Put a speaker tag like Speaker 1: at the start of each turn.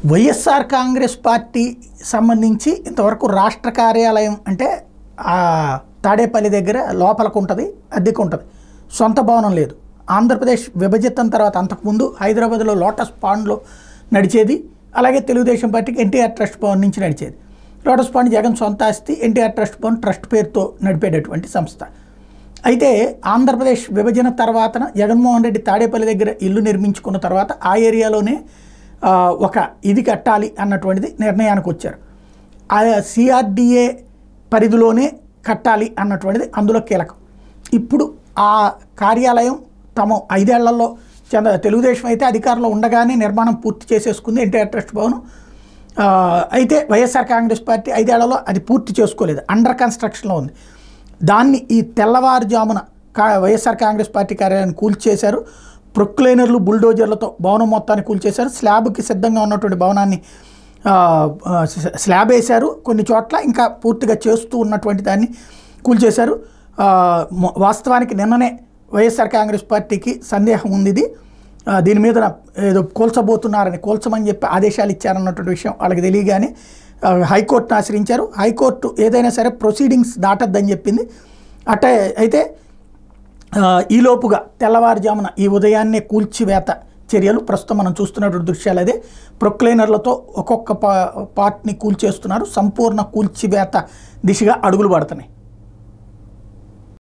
Speaker 1: YSR Congress party సంబంధించి ఇంతవరకు రాష్ట్ర కార్యాలయం అంటే తాడేపల్లి దగ్గర లోపలకు ఉంటుంది, అద్దెకు ఉంటుంది, సొంత భవనం లేదు. ఆంధ్రప్రదేశ్ విభజితం తర్వాత అంతకుముందు హైదరాబాద్లో లోటస్ పాండ్లో నడిచేది, అలాగే తెలుగుదేశం పార్టీకి ఎన్టీఆర్ ట్రస్ట్ భవన్ నుంచి నడిచేది. లోటస్ పాండ్ జగన్ సొంత ఆస్తి, ఎన్టీఆర్ ట్రస్ట్ భవన్ ట్రస్ట్ పేరుతో నడిపేటటువంటి సంస్థ. అయితే ఆంధ్రప్రదేశ్ విభజన తర్వాతన జగన్మోహన్ రెడ్డి తాడేపల్లి దగ్గర ఇల్లు నిర్మించుకున్న తర్వాత ఆ ఏరియాలోనే ఒక ఇది కట్టాలి అన్నటువంటిది నిర్ణయానికి వచ్చారు. ఆ సిఆర్డిఏ పరిధిలోనే కట్టాలి అన్నటువంటిది అందులో కీలకం. ఇప్పుడు ఆ కార్యాలయం తమ 5 ఏళ్లలో తెలుగుదేశం అయితే అధికారంలో ఉండగానే నిర్మాణం పూర్తి చేసేసుకుంది ఎన్టీఆర్ ట్రస్ట్ భవన్. అయితే వైఎస్ఆర్ కాంగ్రెస్ పార్టీ 5 ఏళ్లలో అది పూర్తి చేసుకోలేదు, అండర్ కన్స్ట్రక్షన్లో ఉంది. దాన్ని ఈ తెల్లవారుజామున వైఎస్ఆర్ కాంగ్రెస్ పార్టీ కార్యాలయాన్ని కూల్చేశారు. ప్రొక్లైనర్లు బుల్డోజర్లతో భవనం మొత్తాన్ని కూల్చేశారు. స్లాబ్కి సిద్ధంగా ఉన్నటువంటి భవనాన్ని స్లాబ్ వేశారు. కొన్ని చోట్ల ఇంకా పూర్తిగా చేస్తూ ఉన్నటువంటి దాన్ని కూల్చేశారు. వాస్తవానికి నిన్ననే వైఎస్ఆర్ కాంగ్రెస్ పార్టీకి సందేహం ఉంది, దీని మీద ఏదో కూల్చబోతున్నారని, కూల్చమని చెప్పి ఆదేశాలు ఇచ్చారన్నటువంటి విషయం వాళ్ళకి తెలియగానే హైకోర్టును ఆశ్రయించారు. హైకోర్టు ఏదైనా సరే ప్రొసీడింగ్స్ దాటద్దని చెప్పింది. అయితే ఈలోపుగా తెల్లవారుజామున ఈ ఉదయాన్నే కూల్చివేత చర్యలు ప్రస్తుతం మనం చూస్తున్నటువంటి దృశ్యాలు అదే. ప్రొక్లైనర్లతో ఒక్కొక్క పార్ట్ని కూల్చేస్తున్నారు. సంపూర్ణ కూల్చివేత దిశగా అడుగులు పడుతున్నాయి.